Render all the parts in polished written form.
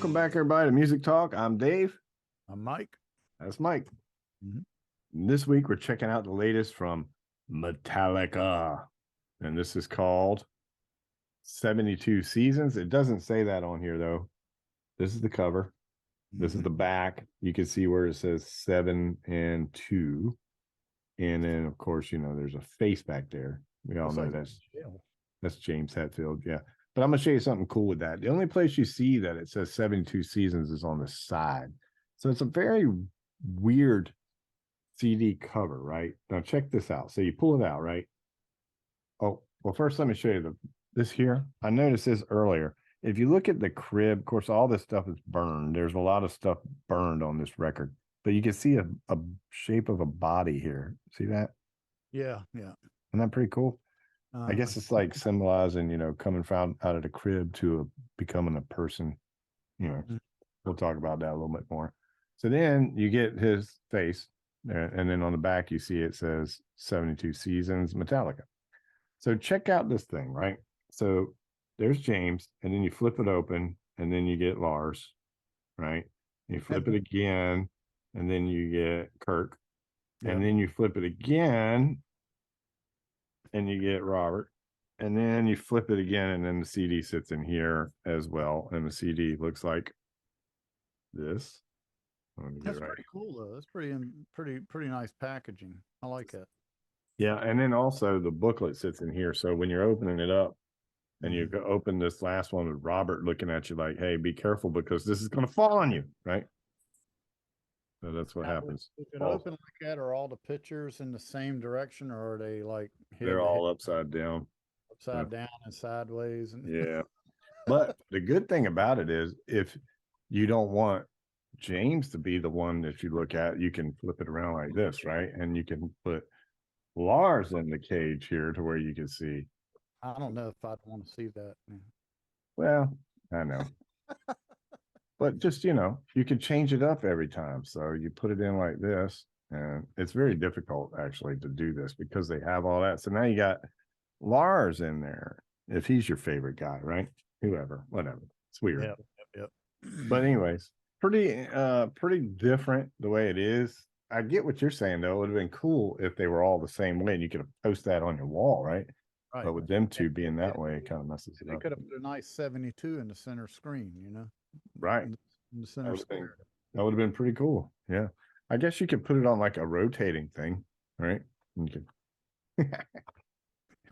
Welcome back, everybody, to Music Talk. I'm Dave. I'm Mike. That's Mike. Mm-hmm. This week, we're checking out the latest from Metallica. And this is called 72 Seasons. It doesn't say that on here, though. This is the cover. This is the back. You can see where it says 7 and 2. And then, of course, there's a face back there. We all know that's James Hetfield. Yeah. But I'm going to show you something cool with that. The only place you see that it says 72 Seasons is on the side. So it's a very weird CD cover, right? Now check this out. So you pull it out, right? Oh, well, first let me show you this here. I noticed this earlier. If you look at the crib, of course, all this stuff is burned. There's a lot of stuff burned on this record, but you can see a shape of a body here. See that? Yeah. Isn't that pretty cool? I guess it's like symbolizing, coming from out of the crib to becoming a person. We'll talk about that a little bit more. So then you get his face, and then on the back you see it says 72 Seasons Metallica. So check out this thing, right? So there's James, and then you flip it open, and then you get Lars, right? You flip it again, and then you get Kirk, and then you flip it again, and you get Robert, and then you flip it again, and then the CD sits in here as well, and the CD looks like this. That's pretty cool, though. That's pretty nice packaging. I like it. Yeah, and then also the booklet sits in here, so when you're opening it up, and you go open this last one with Robert looking at you like, "Hey, be careful because this is going to fall on you," right? So that's what happens. Is it open like that? Are all the pictures in the same direction, or are they like they're all upside down? Upside down and sideways. And yeah. But the good thing about it is if you don't want James to be the one that you look at, you can flip it around like this, right? And you can put Lars in the cage here to where you can see. I don't know if I'd want to see that. Well, I know. But just, you can change it up every time. So you put it in like this, and it's very difficult actually to do this because they have all that. So now you got Lars in there, if he's your favorite guy, right? Whoever, whatever. It's weird. Yep. But anyways, pretty different the way it is. I get what you're saying though. It would have been cool if they were all the same way and you could have posted that on your wall, right? Right. But with them two being that way, it kind of messes it up. They could have put a nice 72 in the center screen, Right. In the center square. That would have been pretty cool. Yeah. I guess you could put it on like a rotating thing, right? You could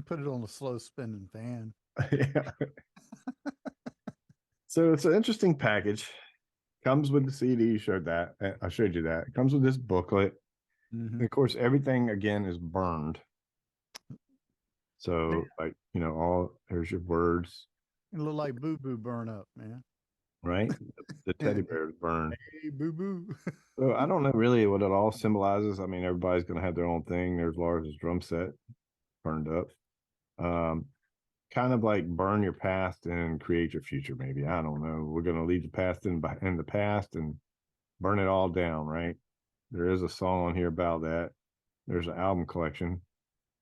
put it on a slow spinning fan. Yeah. So it's an interesting package. Comes with the CD. You showed that. I showed you that. It comes with this booklet. And of course, everything again is burned. So, like, there's your words. It look like Boo Boo burn up, man. Right? The teddy bear is burned. Hey, Boo Boo. So I don't know really what it all symbolizes. I mean, everybody's going to have their own thing. There's Lars's drum set burned up. Kind of like burn your past and create your future, maybe. I don't know. We're going to leave the past in the past and burn it all down, right? There is a song on here about that. There's an album collection,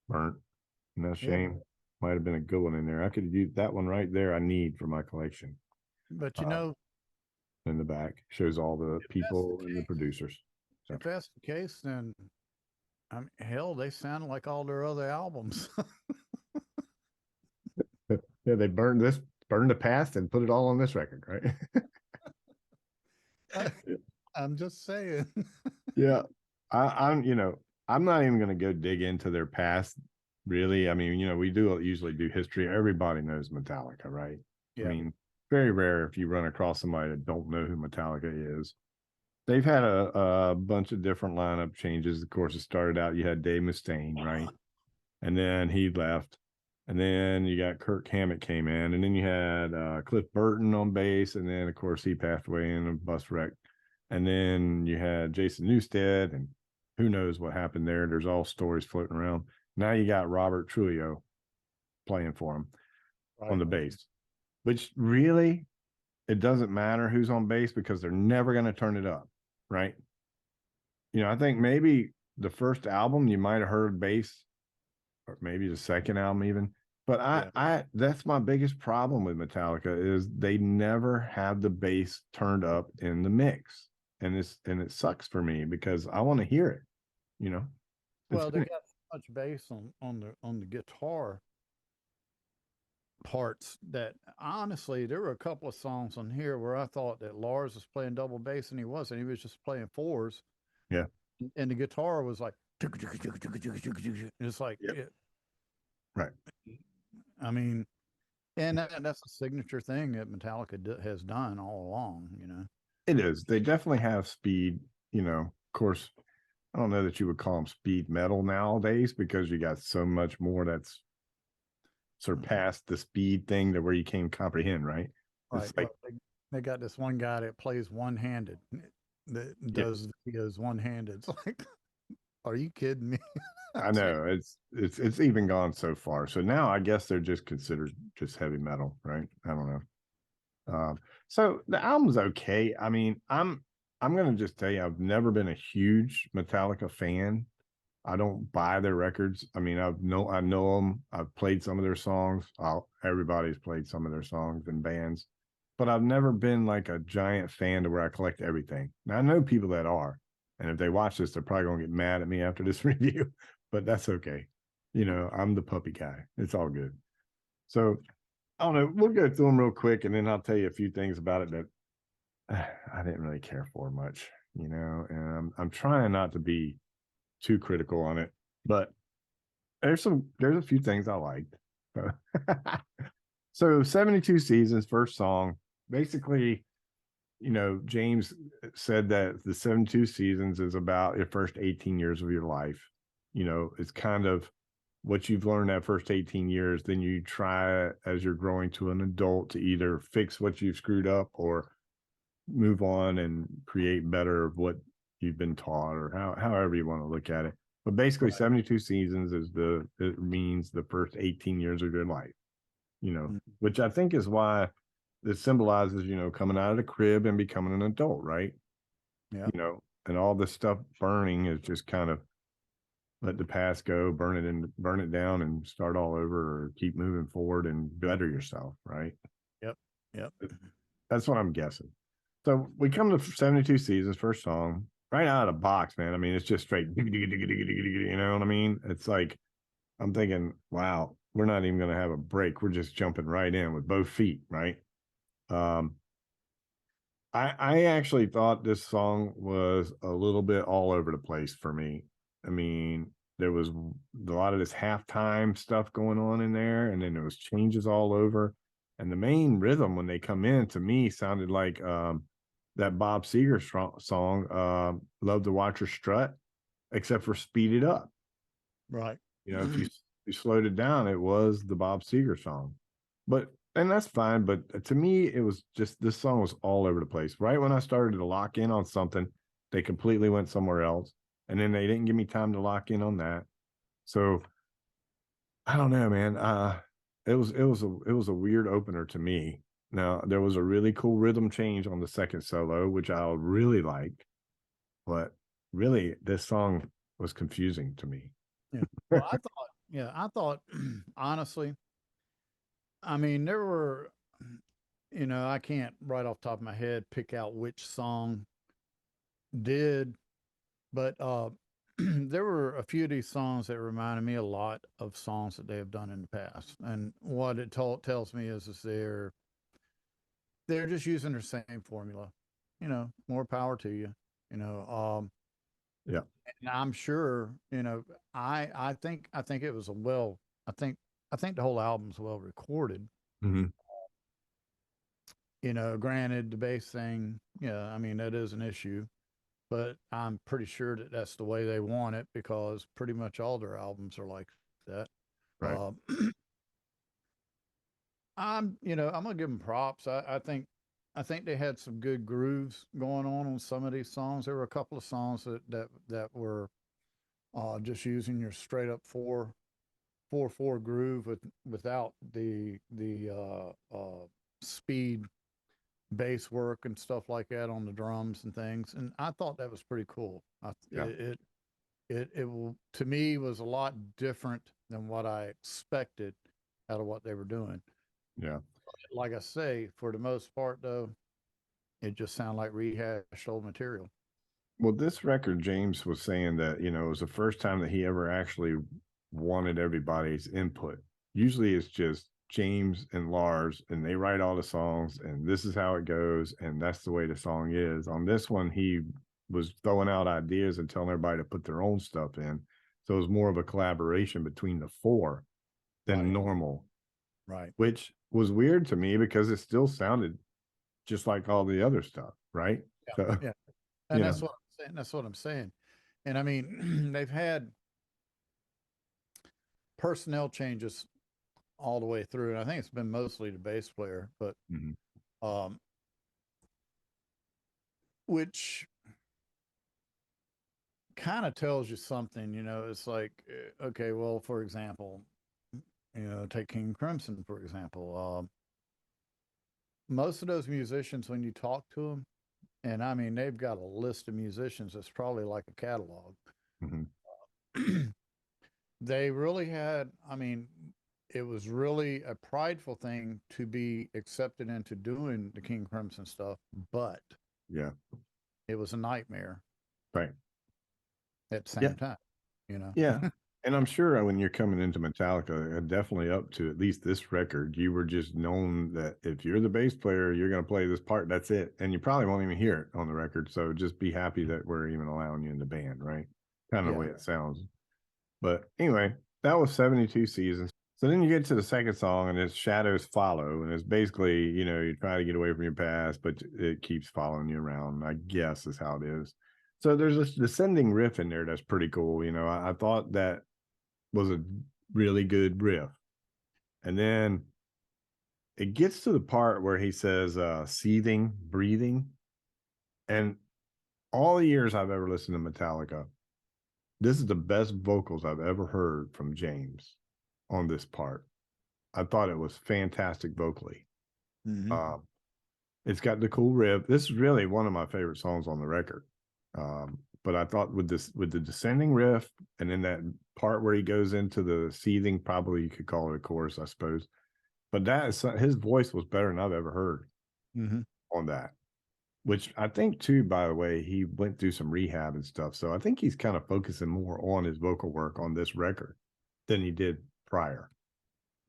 burnt. And that's shame. Might have been a good one in there. I could use that one right there. I need for my collection. But in the back shows all the people and the producers. So. If that's the case, then hell, they sound like all their other albums. Yeah, they burned the past and put it all on this record, right? I'm just saying. Yeah. I'm not even going to go dig into their past, really. I mean, we usually do history. Everybody knows Metallica, right? Yeah. I mean, very rare if you run across somebody that don't know who Metallica is. They've had a bunch of different lineup changes. Of course, it started out, you had Dave Mustaine, right? And then he left. And then you got Kirk Hammett came in. And then you had Cliff Burton on bass. And then, of course, he passed away in a bus wreck. And then you had Jason Newsted. And who knows what happened there. There's all stories floating around. Now you got Robert Trujillo playing for him on the bass. Which really, it doesn't matter who's on bass because they're never going to turn it up, right? I think maybe the first album you might have heard bass, or maybe the second album even, But Yeah. that's my biggest problem with Metallica is they never have the bass turned up in the mix. And it sucks for me because I want to hear it, you know. It's Well, they been got so much bass on the guitar parts that honestly there were a couple of songs on here where I thought that Lars was playing double bass and he wasn't. He was just playing fours, yeah. and the guitar was like it's like Yep. it, Right. I mean, and that's a signature thing that Metallica has done all along. You know. It is. They definitely have speed, you know. Of course, I don't know that you would call them speed metal nowadays because you got so much more that's surpassed the speed thing to where you can't comprehend, right? Right. It's like, Well, they got this one guy that plays one handed, that yeah, does videos one handed. It's like, are you kidding me? I It's like, know it's even gone so far. So now I guess they're just considered just heavy metal, right? I don't know. So the album's okay. I mean, I'm gonna just tell you, I've never been a huge Metallica fan. I don't buy their records. I mean, I know them. I've played some of their songs. Everybody's played some of their songs and bands, but I've never been like a giant fan to where I collect everything. Now I know people that are, and if they watch this, they're probably gonna get mad at me after this review, but that's okay. You know, I'm the puppy guy. It's all good. So I don't know. We'll go through them real quick, and then I'll tell you a few things about it that I didn't really care for much. You know, and I'm trying not to be too critical on it, but there's a few things I liked. So, so 72 seasons, first song. Basically, you know, James said that the 72 seasons is about your first 18 years of your life. You know, it's kind of what you've learned that first 18 years, then you try as you're growing to an adult to either fix what you've screwed up or move on and create better of what you've been taught or however you want to look at it. But basically right. 72 seasons is it means the first 18 years of your life, you know, Mm, which I think is why this symbolizes, you know, coming out of the crib and becoming an adult, right? yeah. You know, and all this stuff burning is just kind of let the past go, burn it down and start all over or keep moving forward and better yourself, right? Yep. Yep. That's what I'm guessing. So we come to 72 seasons, first song, right out of the box, man. I mean, it's just straight, you know what I mean? It's like, I'm thinking, wow, we're not even going to have a break. We're just jumping right in with both feet, right? Um, I actually thought this song was a little bit all over the place for me. I mean, there was a lot of this halftime stuff going on in there, and then there was changes all over. And the main rhythm when they come in to me sounded like that Bob Seger song, "Love to Watch Her Strut," except for speeded up. Right. You know, if you slowed it down, it was the Bob Seger song. But and that's fine. But to me, it was just this song was all over the place. Right when I started to lock in on something, they completely went somewhere else. And then they didn't give me time to lock in on that. So I don't know, man. It was a weird opener to me. Now there was a really cool rhythm change on the second solo, which I really liked, but really this song was confusing to me. Yeah. Well, I thought, honestly, I mean, there were, I can't right off the top of my head pick out which song did, but there were a few of these songs that reminded me a lot of songs that they have done in the past. And what it tells me is they're just using their same formula. More power to you. You know, Yeah. and I'm sure, I think it was a well, I think I think the whole album's well recorded. Mhm. Granted, the bass thing, yeah, I mean, that is an issue, but I'm pretty sure that that's the way they want it because pretty much all their albums are like that. Right. Uh, I'm gonna give them props. I think they had some good grooves going on some of these songs. There were a couple of songs that were just using your straight up 4/4 groove without the speed bass work and stuff like that on the drums and things. And I thought that was pretty cool. Yeah. To me was a lot different than what I expected out of what they were doing. Yeah. Like I say, for the most part, though, it just sounded like rehashed old material. Well, this record, James was saying that, it was the first time that he ever actually wanted everybody's input. Usually it's just James and Lars, and they write all the songs, and this is how it goes, and that's the way the song is. On this one, he was throwing out ideas and telling everybody to put their own stuff in. So it was more of a collaboration between the four than Right. normal, Right. which was weird to me because it still sounded just like all the other stuff, right? Yeah. So, Yeah. you And know, that's what I'm saying. That's what I'm saying. And I mean, they've had personnel changes all the way through, and I think it's been mostly the bass player, but mhm, um, which kind of tells you something. It's like, okay, well, for example, take King Crimson for example. Most of those musicians, when you talk to them, and I mean, they've got a list of musicians that's probably like a catalog. mhm, They really had, I mean, it was really a prideful thing to be accepted into doing the King Crimson stuff, but yeah, it was a nightmare right. at the Yeah, same time, you know? yeah. And I'm sure when you're coming into Metallica, definitely up to at least this record, you were just known that if you're the bass player, you're going to play this part. That's it. And you probably won't even hear it on the record. So just be happy that we're even allowing you in the band, right? Kind of the Yeah. way it sounds. But anyway, that was 72 seasons. So then you get to the second song and it's Shadows Follow. And it's basically, you try to get away from your past, but it keeps following you around, I guess is how it is. So there's this descending riff in there that's pretty cool. I thought that was a really good riff. And then it gets to the part where he says seething, breathing. And all the years I've ever listened to Metallica, this is the best vocals I've ever heard from James on this part. I thought it was fantastic vocally. Hmm. Um, it's got the cool riff. This is really one of my favorite songs on the record. But I thought with the descending riff, and then that part where he goes into the seething, probably you could call it a chorus, I suppose. But that is his voice was better than I've ever heard Hmm. on that. Which I think too, by the way, he went through some rehab and stuff. So I think he's kind of focusing more on his vocal work on this record than he did prior.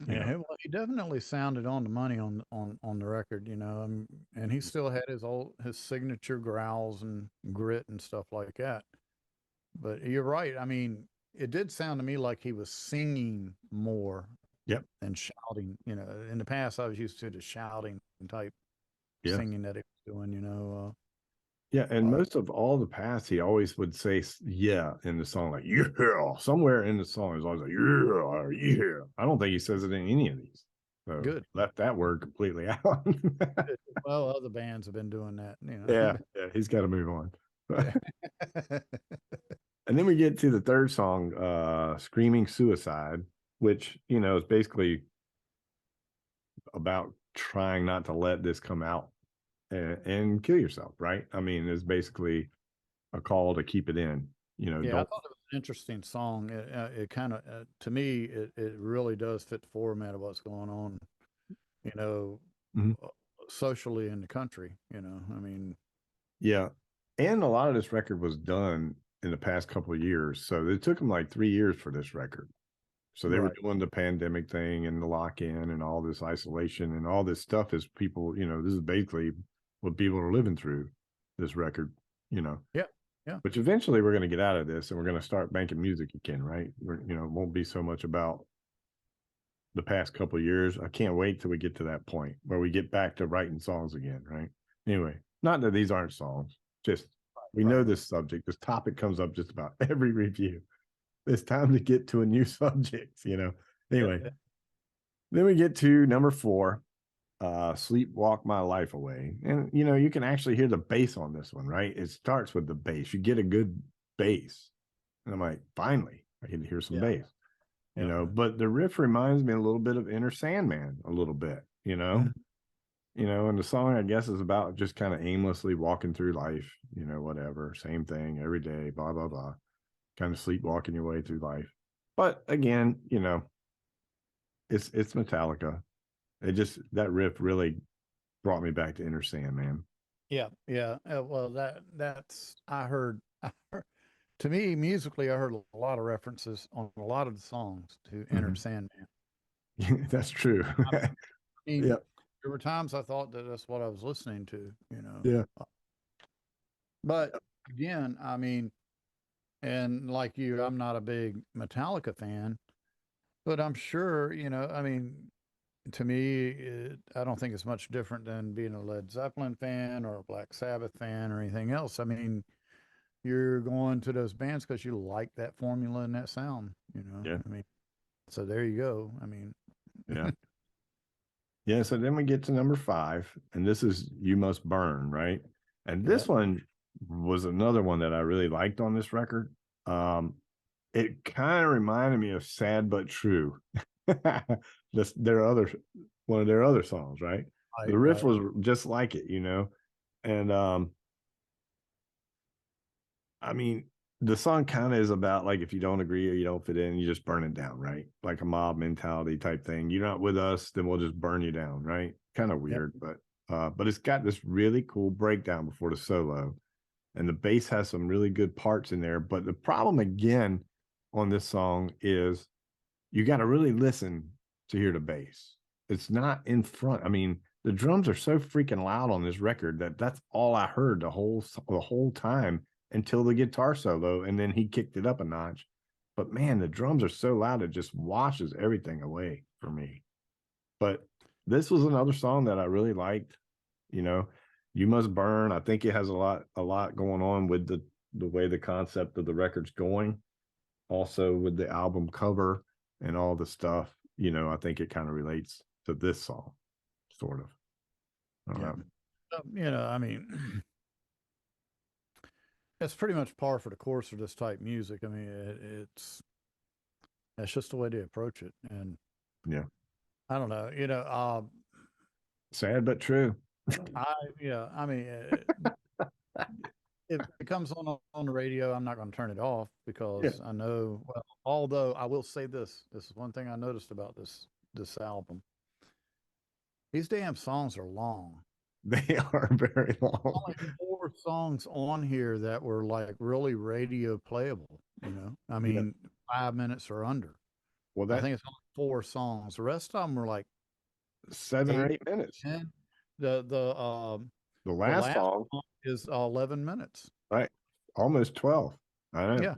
You Yeah, know. well, he definitely sounded on the money on the record, and he still had his signature growls and grit and stuff like that. But you're right. I mean, it did sound to me like he was singing more Yep. than shouting. In the past, I was used to the shouting type Yeah. singing that he was doing. Yeah, and Uh, most of all the past, he always would say "yeah" in the song, like "yeah." Somewhere in the song, he's always like "yeah, yeah." I don't think he says it in any of these. So Good. left that word completely out. Good. Well, other bands have been doing that. Yeah, yeah, he's got to move on. Yeah. And then we get to the third song, "Screaming Suicide," which is basically about trying not to let this come out and kill yourself, right? I mean, it's basically a call to keep it in. Yeah, I Don't. thought it was an interesting song. It kind of, to me, it really does fit the format of what's going on, you know, Mhm. uh, socially in the country. I mean, Yeah. And a lot of this record was done in the past couple of years. So it took them like 3 years for this record. So they were right. doing the pandemic thing and the lock in and all this isolation and all this stuff is people, this is basically what people are living through this record, you know, Yeah. Yeah. which eventually we're going to get out of this and we're going to start making music again, right? It won't be so much about the past couple of years. I can't wait till we get to that point where we get back to writing songs again, right? Anyway, not that these aren't songs, just we know Right. this subject. This topic comes up just about every review. It's time to get to a new subject. Anyway, Yeah. then we get to number 4, Sleepwalk My Life Away. And you can actually hear the bass on this one, right? It starts with the bass. You get a good bass. And I'm like, finally, I get to hear some Yeah. bass. Yeah. But the riff reminds me a little bit of Inner Sandman, a little bit, Mhm. and the song, I guess, is about just kind of aimlessly walking through life, whatever, same thing every day, blah, blah, blah, kind of sleepwalking your way through life. But again, it's Metallica. It just that riff really brought me back to Inner Sandman. Yeah, yeah. Well, that's I heard. To me, musically, I heard a lot of references on a lot of the songs to Enter Mhm. Sandman. That's true. I mean, Yeah, there were times I thought that that's what I was listening to, you know. yeah, But again, I mean, and like you, I'm not a big Metallica fan, but I'm sure, you know, I mean, to me, I don't think it's much different than being a Led Zeppelin fan or a Black Sabbath fan or anything else. I mean, you're going to those bands because you like that formula and that sound, you know. yeah, I mean, so there you go. I mean, yeah. Yeah, so then we get to number five, and this is You Must Burn, right? And yeah, this one was another one that I really liked on this record. Um, it kind of reminded me of Sad But True. This their other one of their other songs, right? right, The riff right. was just like it, you know. And I mean, the song kind of is about like if you don't agree or you don't fit in, you just burn it down, right? Like a mob mentality type thing. You're not with us, then we'll just burn you down, right? Kind of Yep. weird, but it's got this really cool breakdown before the solo, and the bass has some really good parts in there. But the problem again on this song is you got to really listen to hear the bass. It's not in front. I mean, the drums are so freaking loud on this record that that's all I heard the whole time until the guitar solo, and then he kicked it up a notch. But man, the drums are so loud it just washes everything away for me. But this was another song that I really liked. You know, You Must Burn. I think it has a lot going on with the way the concept of the record's going, also with the album cover and all the stuff, I think it kind of relates to this song, sort of. I don't Yeah. know. You know, I mean, it's pretty much par for the course for this type music. I mean, it's just the way to approach it. And Yeah. I don't know, you know, Sad but true. I, yeah, I mean, if it comes on the radio, I'm not going to turn it off Yeah. because I know. Well, although I will say this, this is one thing I noticed about this album. These damn songs are long. They are very long. Only four songs on here that were like really radio playable. You know, I Yeah. mean, 5 minutes or under. Well, I that think it's only four songs. The rest of them were like 7 or eight, 8 minutes. 10. The The the last last song, song is 11 minutes. right? Almost 12. I know. Yeah.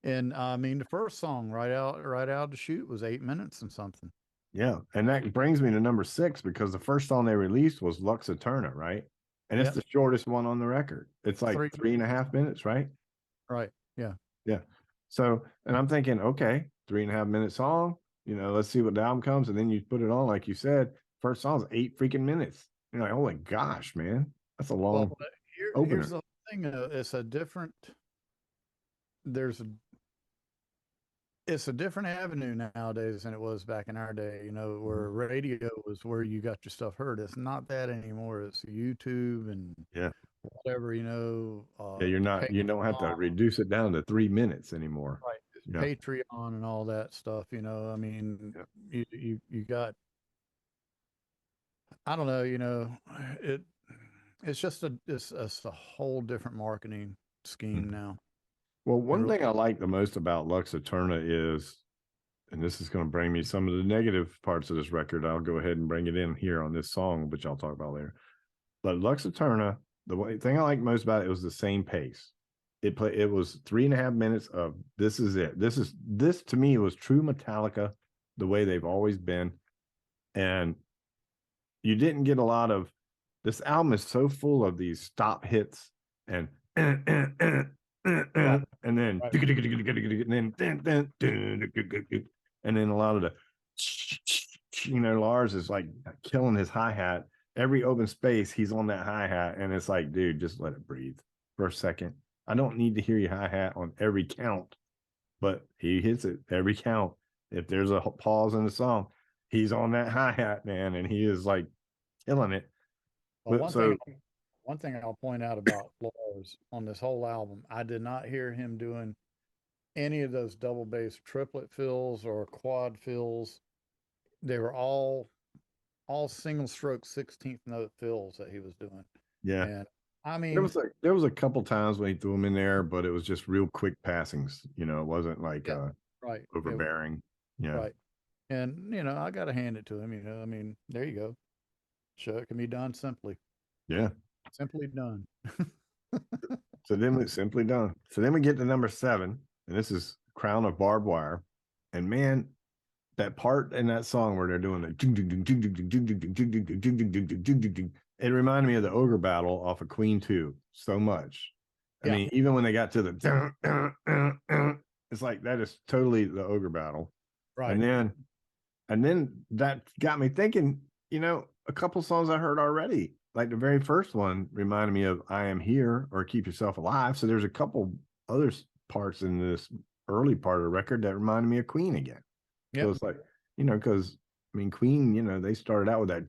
And I mean, the first song right out of the chute was 8 minutes and something. Yeah. And that brings me to number six because the first song they released was Lux Eterna, right? And it's Yep. the shortest one on the record. It's like 3 minutes. 3.5 minutes, right? Right. Yeah. Yeah. So, and I'm thinking, okay, 3.5 minute song, let's see what the album comes. And then you put it on, like you said, first song's 8 freaking minutes. You're like, oh my gosh, man, that's a Well, long here's opener. the thing. It's a different. There's a. It's a different avenue nowadays than it was back in our day. You know, Mhm. where radio was where you got your stuff heard. It's not that anymore. It's YouTube and Yeah. whatever. You know, Yeah. You don't have to Patreon, reduce it down to 3 minutes anymore. right? It's Yeah. Patreon and all that stuff. You know, I mean, Yeah. you got. I don't know. You know, it it's just it's a whole different marketing scheme Mhm. now. Well, It one really, thing I like the most about Lux Eterna is, and this is going to bring me some of the negative parts of this record. I'll go ahead and bring it in here on this song, which I'll talk about later. But Lux Eterna, thing I like most about it was the same pace. It was 3.5 minutes of this is it. This to me was true Metallica, the way they've always been. And you didn't get a lot of this album is so full of these stop hits and and right, then and right. then a lot of the Lars is like killing his hi-hat. Every open space, he's on that hi-hat, and it's like, dude, just let it breathe for a second. I don't need to hear your hi-hat on every count, but he hits it every count. If there's a pause in the song, he's on that hi-hat, man, and he is like killing it. Well, But so one thing I'll point out about Lars on this whole album, I did not hear him doing any of those double bass triplet fills or quad fills they were all single stroke 16th note fills that he was doing. Yeah. And I mean, There was a couple times when he threw them in there, but it was just real quick passings. It wasn't like yeah, right. overbearing. Yeah. Right. And, I got to hand it to him. I mean, there you go. Show it can be done simply. Yeah. Simply done. So then it's simply done. So then we get to number 7, and this is Crown of Barbed Wire. And man, that part in that song where they're doing the it reminded me of the Ogre Battle off of Queen 2 so much. I Yeah. mean, even when they got to the it's like that is totally the Ogre Battle. Right. And then that got me thinking, a couple songs I heard already. Like the very first one reminded me of I Am Here or Keep Yourself Alive. So there's a couple other parts in this early part of the record that reminded me of Queen again. So Yep. it's like, because I mean, Queen, they started out with that,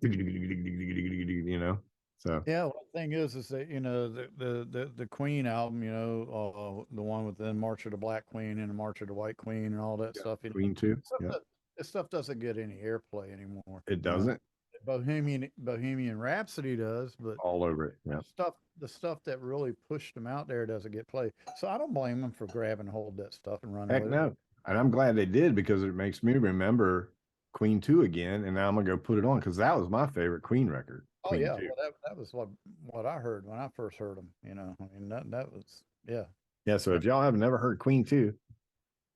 So Yeah. Well, the thing is that the Queen album, the one with the March of the Black Queen and the March of the White Queen and all that yeah, stuff. Queen too. Stuff Yeah, that, this stuff doesn't get any airplay anymore. it doesn't Bohemian Rhapsody does, but all over it. Yeah, the stuff that really pushed them out there doesn't get played. So I don't blame them for grabbing hold of that stuff and running heck with it. no. And I'm glad they did because it makes me remember Queen 2 again. And now I'm gonna go put it on because that was my favorite Queen record, Oh Queen yeah, 2. well that was what I heard when I first heard them. I mean that was yeah, Yeah, so yeah, if y'all have never heard Queen 2,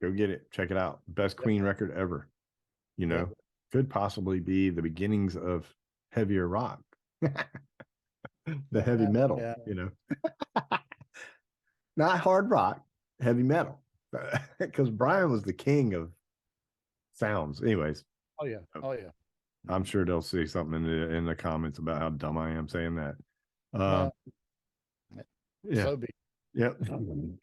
go get it. Check it out. Best yep, Queen record ever. You yep. know, could possibly be the beginnings of heavier rock, the heavy metal, Yeah. not hard rock, heavy metal. Because Brian was the king of sounds. Anyways, Oh yeah. Oh yeah. I'm Mhm. sure they'll see something in the comments about how dumb I am saying that. Well, Yeah. so be. Yep. Then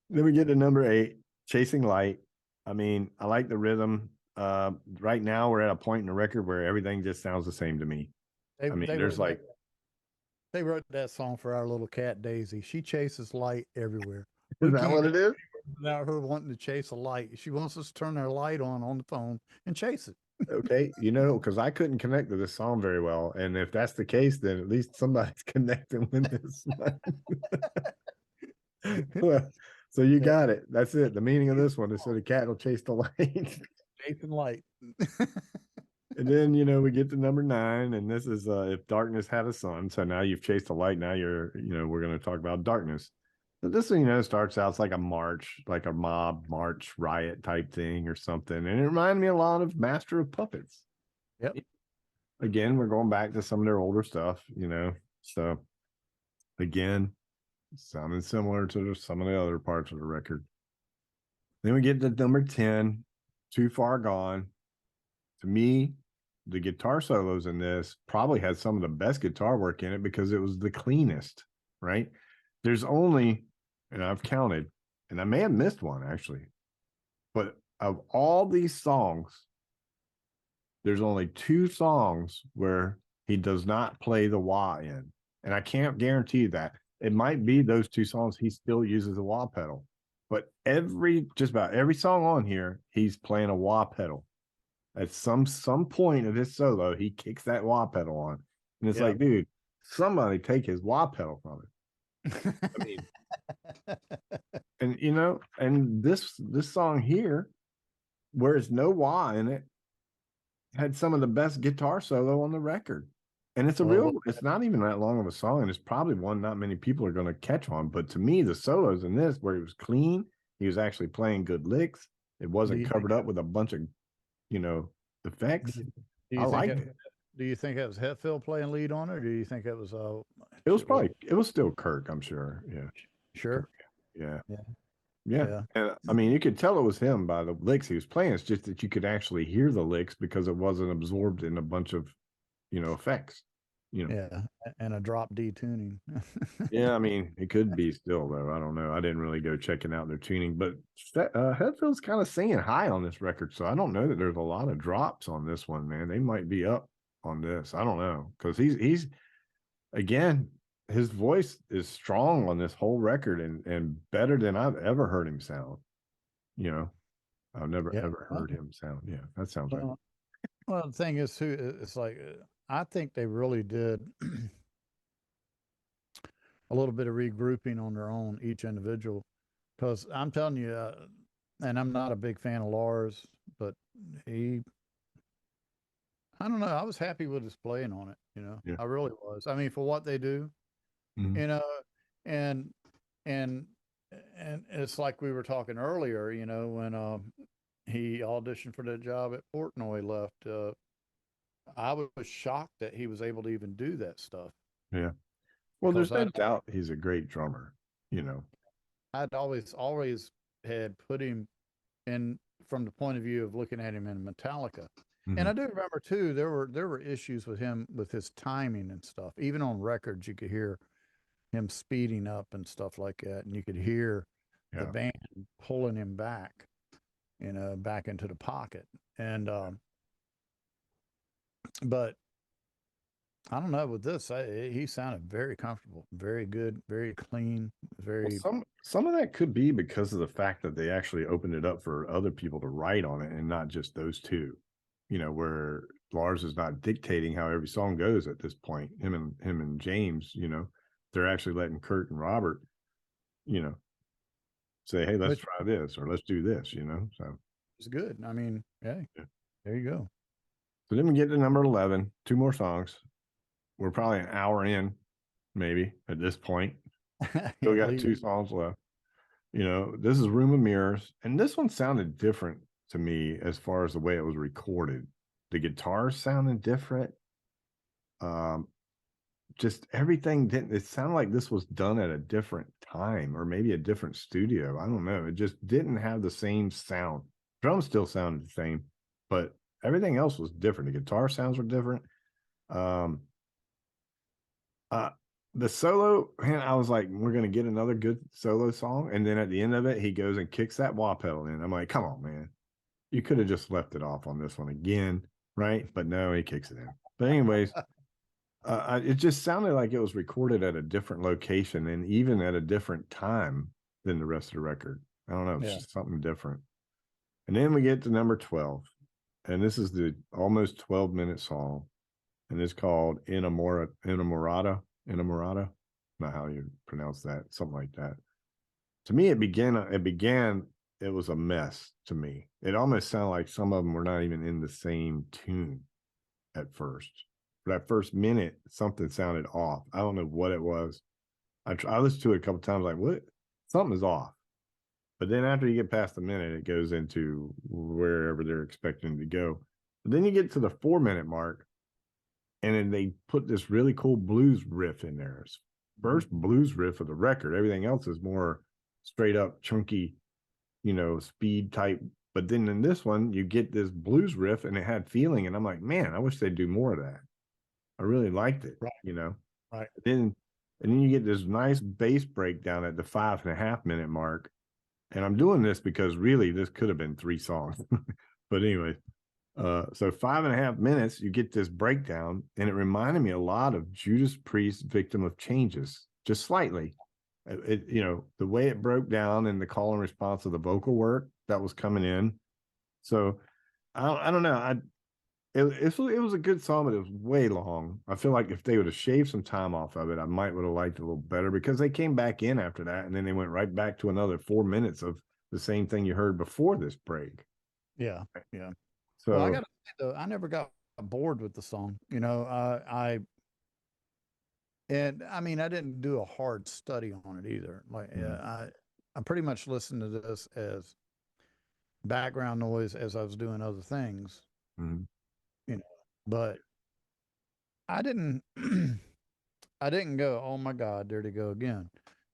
we get to number 8, Chasing Light. I mean, I like the rhythm. Right now we're at a point in the record where everything just sounds the same to me. They I mean, they there's wrote that like, they wrote that song for our little cat Daisy. She chases light everywhere. is We that can't what go it is? without her wanting to chase a light. She wants us to turn our light on the phone and chase it. Okay, because I couldn't connect to this song very well, and if that's the case, then at least somebody's connecting with this one. Well, so you Yeah, got it. That's it. The meaning of this one is so the cat will chase the light. chasing light. And then we get to number 9, and this is if darkness had a sun. So now you've chased the light. Now we're going to talk about darkness. But this one, starts out, it's like a march, like a mob march riot type thing or something, and it reminded me a lot of Master of Puppets. Yep. Again, we're going back to some of their older stuff. So again, sounding similar to some of the other parts of the record. Then we get to number 10, Too Far Gone. To me, the guitar solos in this probably had some of the best guitar work in it because it was the cleanest, right? There's only, and I've counted, and I may have missed one actually, but of all these songs, there's only 2 songs where he does not play the wah in. And I can't guarantee that. It might be those 2 songs he still uses a wah pedal. But just about every song on here, he's playing a wah pedal. At some point of his solo, he kicks that wah pedal on. And it's Yep. like, dude, somebody take his wah pedal from it. I mean, and this song here, where there's no wah in it, had some of the best guitar solo on the record. And Well, it's not even that long of a song, and it's probably one not many people are going to catch on. But to me, the solos in this, where he was clean, he was actually playing good licks. It do wasn't you covered up with a bunch of, you know, do effects. you, do I you think liked it it. do you think it was Hetfield playing lead on it, or do you think it was It was still Kirk, I'm sure. Yeah. sure? Kirk. Yeah. Yeah. Yeah. Yeah. And I mean, you could tell it was him by the licks he was playing. It's just that you could actually hear the licks because it wasn't absorbed in a bunch of, effects. You know. Yeah. And a drop D tuning. Yeah, I mean, it could be still though. I don't know. I didn't really go checking out their tuning, but Hetfield's kind of singing high on this record, so I don't know that there's a lot of drops on this one, man. They might be up on this. I don't know because he's again, his voice is strong on this whole record and better than I've ever heard him sound. You know, I've never Yeah. ever heard him sound. Yeah, that sounds right. Well, Well, the thing is, too, it's like I think they really did a little bit of regrouping on their own, each individual. Because I'm telling you, and I'm not a big fan of Lars, but he, I don't know, I was happy with his playing on it. Yeah. I really was. I mean, for what they do, Mhm. you know, and and and it's like we were talking earlier, when he auditioned for that job at Portnoy left. I was shocked that he was able to even do that stuff Yeah. Well, because there's no doubt he's a great drummer, you know. I'd always had put him in from the point of view of looking at him in Metallica. And Mhm. I do remember too, there were issues with him with his timing and stuff. Even on records, you could hear him speeding up and stuff like that, and you could hear the Yeah. band pulling him back, back into the pocket. And but I don't know with this, he sounded very comfortable, very good, very clean, Well, very some of that could be because of the fact that they actually opened it up for other people to write on it and not just those two. You know, where Lars is not dictating how every song goes at this point. Him and James, they're actually letting Kurt and Robert, you know, say, "Hey, let's which try this or let's do this," So, is good. I mean, hey, yeah. there you go. So then we get to number 11, two more songs. We're probably an hour in, maybe at this point. Still At got least two songs left. This is Room of Mirrors, and this one sounded different to me as far as the way it was recorded. The guitars sounded different. Um, just everything didn't. It sounded like this was done at a different time or maybe a different studio. I don't know. It just didn't have the same sound. Drums still sounded the same, but everything else was different. The guitar sounds were different. Um, Uh, the solo, man, I was like, we're gonna get another good solo song, and then at the end of it, he goes and kicks that wah pedal in. I'm like, come on, man, you could have just left it off on this one again, right? But no, he kicks it in. But anyways, it just sounded like it was recorded at a different location and even at a different time than the rest of the record. I don't know, it's yeah. just something different. And then we get to number 12, and this is the almost 12-minute song, and it's called Inamorata. Not how you pronounce that, something like that. To me, it was a mess to me. It almost sounded like some of them were not even in the same tune at first. For that first minute, something sounded off. I don't know what it was. I listened to it a couple times, like, what? Something is off. But then after you get past the minute, it goes into wherever they're expecting to go. But then you get to the 4-minute mark, and then they put this really cool blues riff in there. It's first blues riff of the record. Everything else is more straight up chunky, speed type. But then in this one, you get this blues riff and it had feeling. And I'm like, man, I wish they'd do more of that. I really liked it, Right. you know. Right. Then and then you get this nice bass breakdown at the 5.5-minute mark. And I'm doing this because really this could have been 3 songs. But anyway, so 5.5 minutes, you get this breakdown, and it reminded me a lot of Judas Priest's "Victim of Changes," just slightly. The way it broke down and the call and response of the vocal work that was coming in. So I don't know. It was a good song, but it was way long. I feel like if they would have shaved some time off of it, I might would have liked it a little better because they came back in after that, and then they went right back to another 4 minutes of the same thing you heard before this break. Yeah. Yeah. Well, I So got to say though, I never got bored with the song. And I mean, I didn't do a hard study on it either. Like, mhm, I pretty much listened to this as background noise as I was doing other things, mhm. you know. But I didn't, I didn't go, oh my God, there they go again.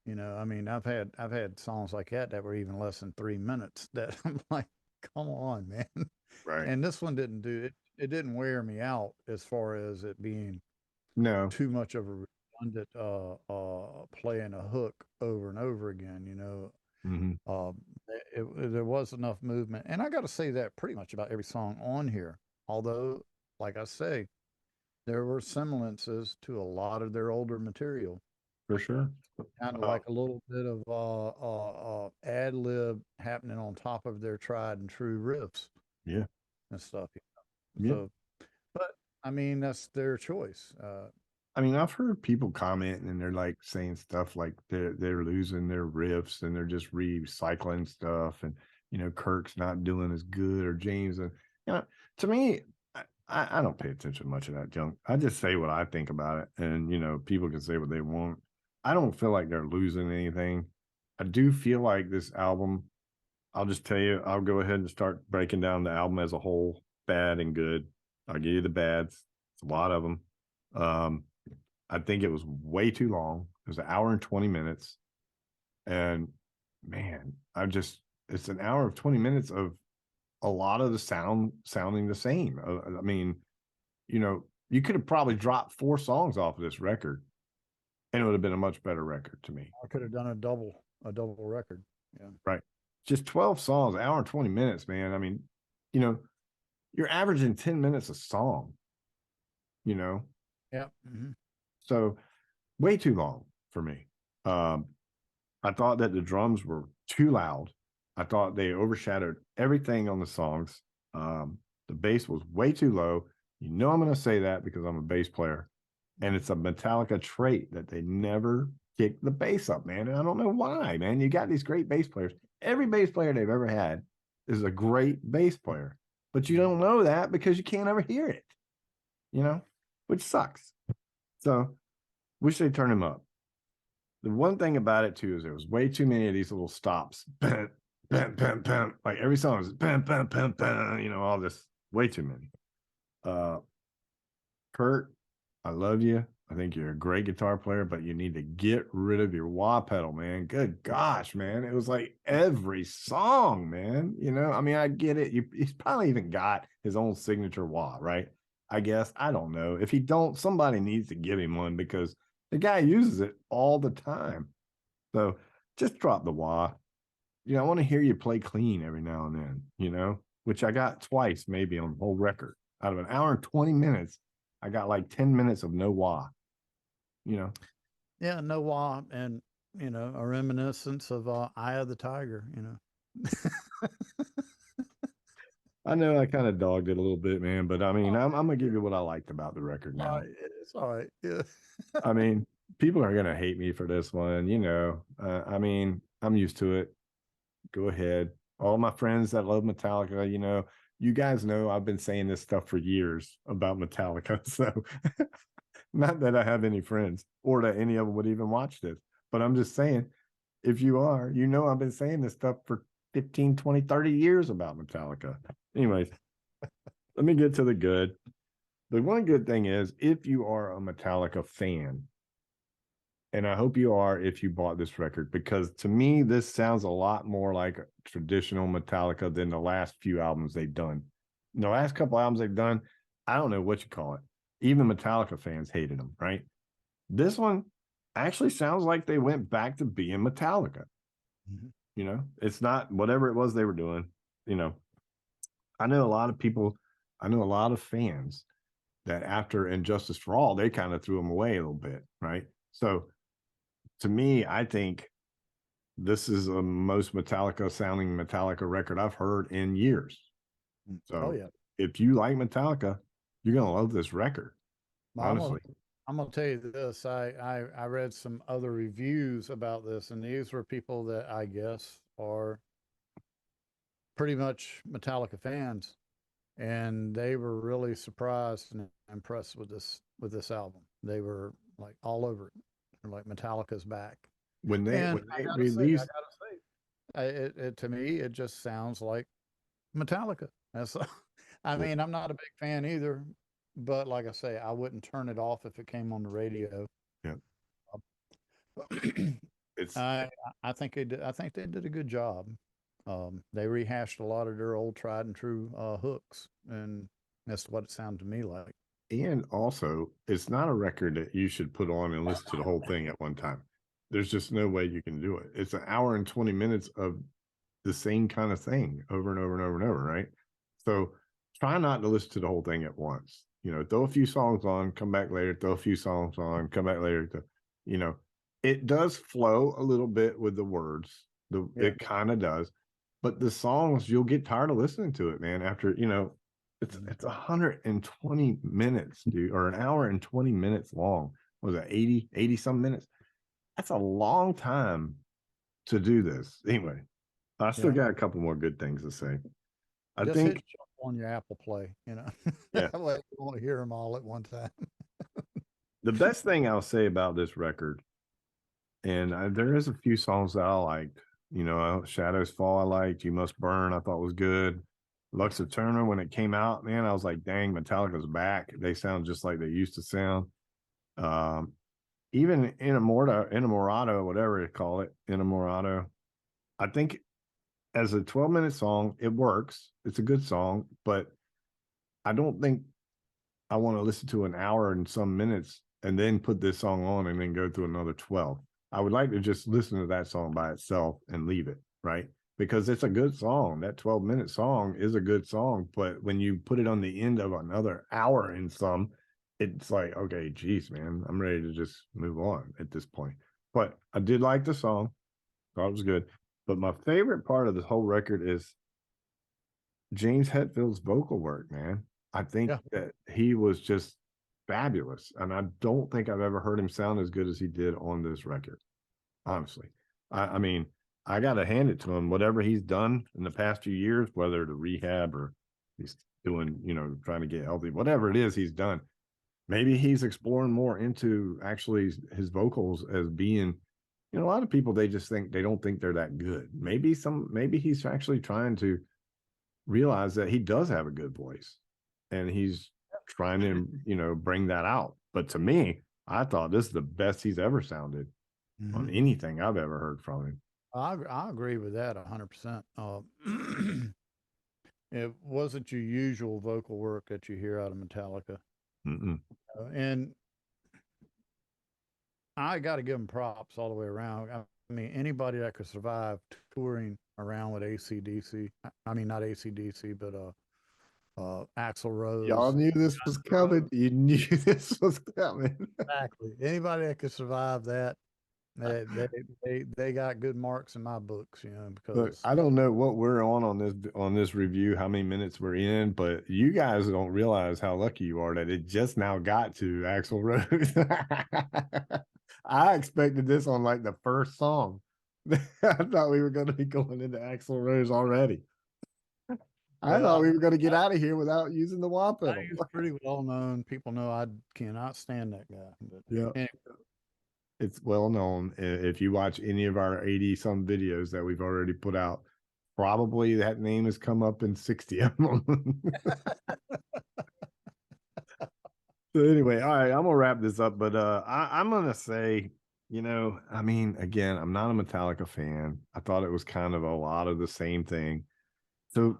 I mean, I've had songs like that were even less than 3 minutes that I'm like, come on, man. Right. And this one didn't do it. It didn't wear me out as far as it being No. too much of a redundant playing a hook over and over again. Mhm. Uh, there was enough movement, and I got to say that pretty much about every song on here. Although, like I say, there were semblances to a lot of their older material, For sure. kind of Uh, like a little bit of ad lib happening on top of their tried and true riffs yeah. and stuff. Yeah. So I mean, that's their choice. I mean, I've heard people commenting and they're like saying stuff like they're losing their riffs and they're just recycling stuff, and Kirk's not doing as good, or James. And to me, I don't pay attention much of that junk. I just say what I think about it, and people can say what they want. I don't feel like they're losing anything. I do feel like this album. I'll just tell you, I'll go ahead and start breaking down the album as a whole, bad and good. I'll give you the bads. It's a lot of them. I think it was way too long. It was an hour and 20 minutes. And man, it's an hour of 20 minutes of a lot of the sounding the same. I mean, you could have probably dropped 4 songs off of this record and it would have been a much better record to me. I could have done a double record. Yeah. Right. Just 12 songs, hour and 20 minutes, man. I mean, you're averaging 10 minutes a song, Yeah. So way too long for me. I thought that the drums were too loud. I thought they overshadowed everything on the songs. The bass was way too low. I'm going to say that because I'm a bass player, and it's a Metallica trait that they never kick the bass up, man. And I don't know why, man. You got these great bass players. Every bass player they've ever had is a great bass player, but you don't know that because you can't ever hear it, which sucks. So wish they'd turn him up. The one thing about it too is there was way too many of these little stops. Bam, bam, bam, bam. Like every song was bam, bam, bam, bam, all this, way too many. Kurt, I love you. I think you're a great guitar player, but you need to get rid of your wah pedal, man. Good gosh, man. It was like every song, man. I mean, I get it. He's probably even got his own signature wah, right? I guess. I don't know. If he don't, somebody needs to give him one because the guy uses it all the time. So just drop the wah. I want to hear you play clean every now and then, which I got twice maybe on the whole record. Out of an hour and 20 minutes, I got like 10 minutes of no wah. Yeah, no wah, and a reminiscence of Eye of the Tiger. I know I kind of dogged it a little bit, man, but I mean, I'm gonna give you what I liked about the record now. It's all right. Yeah. I mean, people are gonna hate me for this one, I mean, I'm used to it. Go ahead. All my friends that love Metallica, you guys know I've been saying this stuff for years about Metallica. So not that I have any friends or that any of them would even watch this, but I'm just saying, if you are, I've been saying this stuff for 15, 20, 30 years about Metallica. Anyways, let me get to the good. The one good thing is, if you are a Metallica fan, and I hope you are if you bought this record, because to me, this sounds a lot more like traditional Metallica than the last few albums they've done. The last couple albums they've done, I don't know what you call it. Even Metallica fans hated them, right? This one actually sounds like they went back to being Metallica. It's not whatever it was they were doing. I know a lot of people, I know a lot of fans that after Injustice for All, they kind of threw them away a little bit, right? So to me, I think this is the most Metallica sounding Metallica record I've heard in years. So if you like Metallica, you're gonna love this record. Honestly, I'm gonna tell you this. I read some other reviews about this, and these were people that I guess are pretty much Metallica fans, and they were really surprised and impressed with this album. They were like all over it. They're like, Metallica's back. when they I released, gotta say, it to me, it just sounds like Metallica. That's, I mean, I'm not a big fan either, but like I say, I wouldn't turn it off if it came on the radio. yeah, it's I I think I think they did a good job. They rehashed a lot of their old tried and true hooks, and that's what it sounded to me like. and also it's not a record that you should put on and listen to the whole thing at one time. There's just no way you can do it. It's an hour and 20 minutes of the same kind of thing over and over and over and over, right? So try not to listen to the whole thing at once. Throw a few songs on, come back later, throw a few songs on, come back later. It does flow a little bit with the words. It kind of does, but the songs, you'll get tired of listening to it, man. After It's 120 minutes, dude, or an hour and 20 minutes long. Was it 80 some minutes? That's a long time to do this. Anyway, I still Yeah. got a couple more good things to say. I Just hit think, jump on your Apple Play, you know. yeah, That way you won't hear them all at one time. the best thing I'll say about this record, and there is a few songs that I liked. You know, Shadows Fall, I liked. You Must Burn, I thought was good. Lux Eterna, when it came out, man, I was like, dang, Metallica's back. They sound just like they used to sound. Um, Even Inamorado, whatever you call it, Inamorado. I think as a 12-minute song, it works. It's a good song, but I don't think I want to listen to an hour and some minutes and then put this song on and then go through another 12. I would like to just listen to that song by itself and leave it, right? Because it's a good song. That 12-minute song is a good song, but when you put it on the end of another hour and some, it's like, okay, geez, man, I'm ready to just move on at this point. But I did like the song, thought it was good. But my favorite part of this whole record is James Hetfield's vocal work, man. I think Yeah. that he was just fabulous. And I don't think I've ever heard him sound as good as he did on this record, honestly. I mean, I got to hand it to him. Whatever he's done in the past few years, whether to rehab or he's doing, trying to get healthy, whatever it is he's done, maybe he's exploring more into actually his vocals as being, a lot of people, they just think they don't think they're that good. Maybe he's actually trying to realize that he does have a good voice and he's trying to, bring that out. But to me, I thought this is the best he's ever sounded on Mhm. anything I've ever heard from him. I agree with that 100%. It wasn't your usual vocal work that you hear out of Metallica. Mm-mm. And I got to give them props all the way around. I mean, anybody that could survive touring around with ACDC, I mean, not ACDC, but Axl Y'all Rose. knew this was coming. You knew this was coming. Exactly. Anybody that could survive that, they, they, they got good marks in my books, you know, Look, because I don't know what we're on this review, how many minutes we're in, but you guys don't realize how lucky you are that it just now got to Axl Rose. I expected this on like the first song. I thought we were going to be going into Axl Rose already. I thought well, we were going to get out of here without using the wah pedal. he's pretty well known. People know I cannot stand that guy. But Yeah. anyway, It's well known. If you watch any of our 80 some videos that we've already put out, probably that name has come up in 60 of them. So anyway, all right, I'm gonna wrap this up, but I'm gonna say, I mean, again, I'm not a Metallica fan. I thought it was kind of a lot of the same thing. So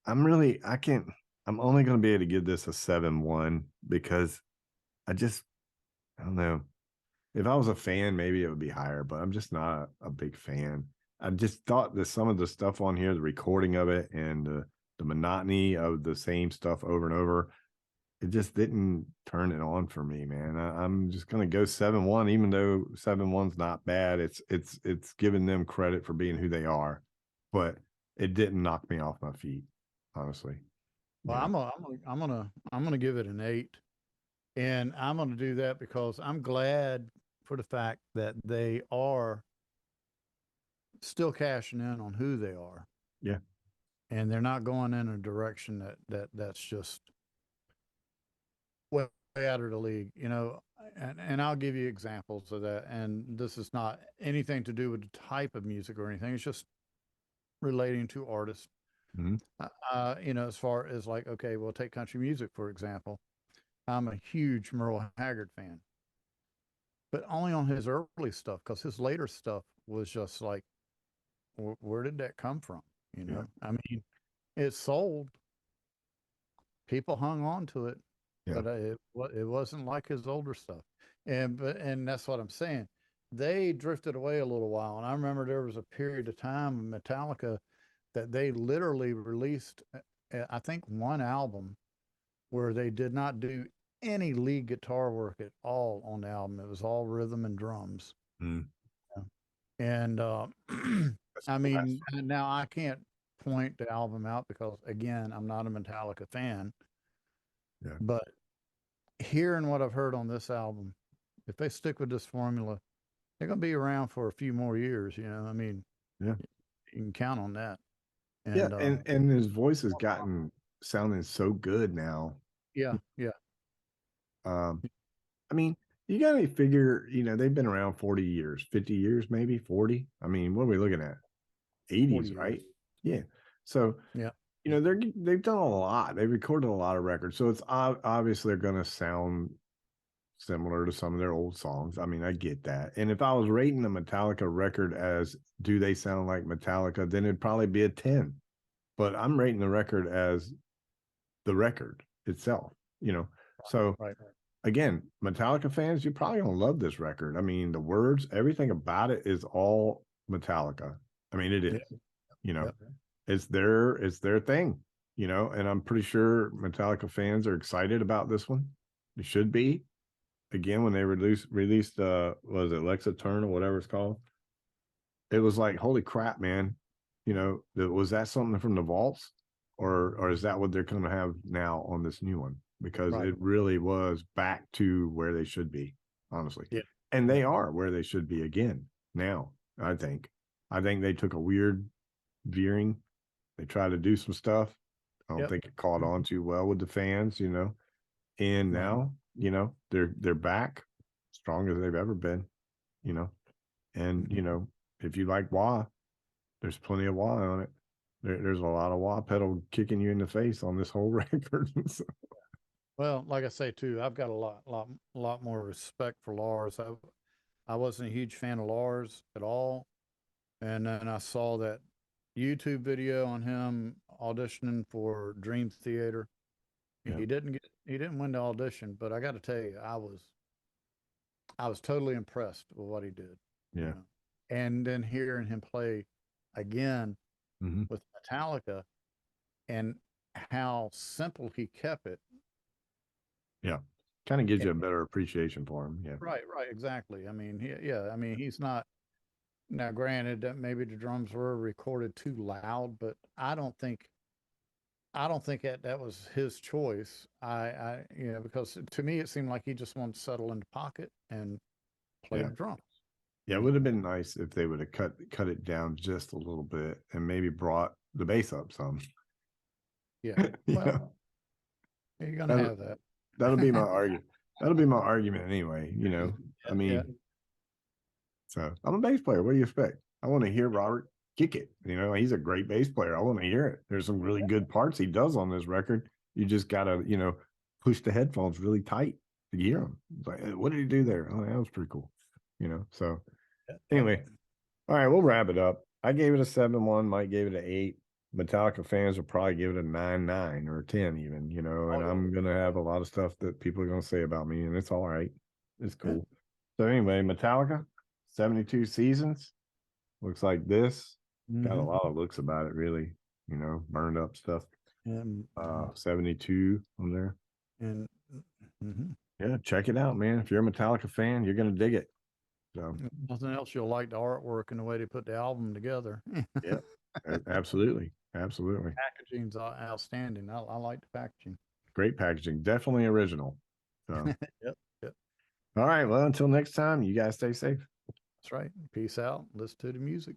I can't, I'm only gonna be able to give this a 7-1 because I just, I don't know. If I was a fan, maybe it would be higher, but I'm just not a big fan. I just thought that some of the stuff on here, the recording of it and the monotony of the same stuff over and over, it just didn't turn it on for me, man. I'm just gonna go 7-1, even though 7-1's not bad. It's giving them credit for being who they are, but it didn't knock me off my feet, honestly. well, You know, I'm gonna give it an 8, and I'm gonna do that because I'm glad for the fact that they are still cashing in on who they are, yeah. and they're not going in a direction that's just way out of the league, you know. And I'll give you examples of that. And this is not anything to do with the type of music or anything. It's just relating to artists. Mhm. You know, as far as like, okay, well, take country music for example. I'm a huge Merle Haggard fan, but only on his early stuff because his later stuff was just like, where did that come from? You Yeah. know, I mean, it sold, people hung on to it, Yeah. but it wasn't like his older stuff. And that's what I'm saying. They drifted away a little while, and I remember there was a period of time in Metallica that they literally released, I think, one album where they did not do any lead guitar work at all on the album. It was all rhythm and drums. Mm. And That's I mean, blasphemy. now I can't. point the album out because, again, I'm not a Metallica fan. Yeah. But hearing what I've heard on this album, if they stick with this formula, they're going to be around for a few more years. I mean, Yeah. you can count on that. Yeah. And And his voice has gotten sounding so good now. yeah, yeah, Um, I mean, you got to figure, they've been around 40 years, 50 years, maybe 40. I mean, what are we looking at? 40 80s, years. right? Yeah. So, Yeah, they've done a lot. They've recorded a lot of records. So it's obviously they're going to sound similar to some of their old songs. I mean, I get that. And if I was rating the Metallica record as do they sound like Metallica, then it'd probably be a 10. But I'm rating the record as the record itself, So right. again, Metallica fans, you're probably gonna love this record. I mean, the words, everything about it is all Metallica. I mean, it is, Yeah, you know, yep. it's their thing, and I'm pretty sure Metallica fans are excited about this one. It should be. Again, when they released was it Lexaturn or whatever it's called, it was like, holy crap, man. Was that something from the vaults? Or is that what they're gonna have now on this new one? Because Right. it really was back to where they should be, honestly. Yeah. And Yeah. they are where they should be again now, I think. I think they took a weird veering. They tried to do some stuff. I don't Yep. think it caught on too well with the fans, And Right. now, they're back strong as they've ever been, you know. And, if you like wah, there's plenty of wah on it. There's a lot of wah pedal kicking you in the face on this whole record. So, Well, like I say too, I've got a lot more respect for Lars. I wasn't a huge fan of Lars at all, and then I saw that YouTube video on him auditioning for Dream Theater. yeah, He didn't win the audition, but I got to tell you, I was totally impressed with what he did. yeah, And then hearing him play again hmm, with Metallica and how simple he kept it. yeah. Kind of gives And you a better appreciation for him. Yeah, right, right, exactly. I mean, yeah, I mean, he's not. Now, granted, that maybe the drums were recorded too loud, but I don't think that was his choice. Because to me it seemed like he just wanted to settle in the pocket and play yeah, the drums. yeah. You It would know, have been nice if they would have cut it down just a little bit and maybe brought the bass up some. yeah. you Well, know, you're gonna that have that. that'll be my argument. That'll be my argument anyway. I Yeah, mean, so I'm a bass player. What do you expect? I want to hear Robert kick it. He's a great bass player. I want to hear it. There's some really good parts he does on this record. You just gotta, push the headphones really tight to hear him. It's like, what did he do there? Oh, that was pretty cool. So yeah, yep. anyway, all right, we'll wrap it up. I gave it a 7-1. Mike gave it an 8. Metallica fans will probably give it a 9-9 or a 10 even, and Oh yeah, I'm gonna have a lot of stuff that people are gonna say about me, and it's all right. It's yeah. cool. So anyway, Metallica, 72 seasons. Looks like this. Got a Mm-hmm. lot of looks about it, really. Burned up stuff. And 72 on there. and mm-hmm. Yeah, check it out, man. If you're a Metallica fan, you're gonna dig it. So Nothing else, you'll like the artwork and the way they put the album together. yeah, absolutely. Absolutely. Packaging's outstanding. I like the packaging. Great packaging. Definitely original. So Yep, yep. all right. Well, until next time, you guys stay safe. That's right. Peace out. Listen to the music.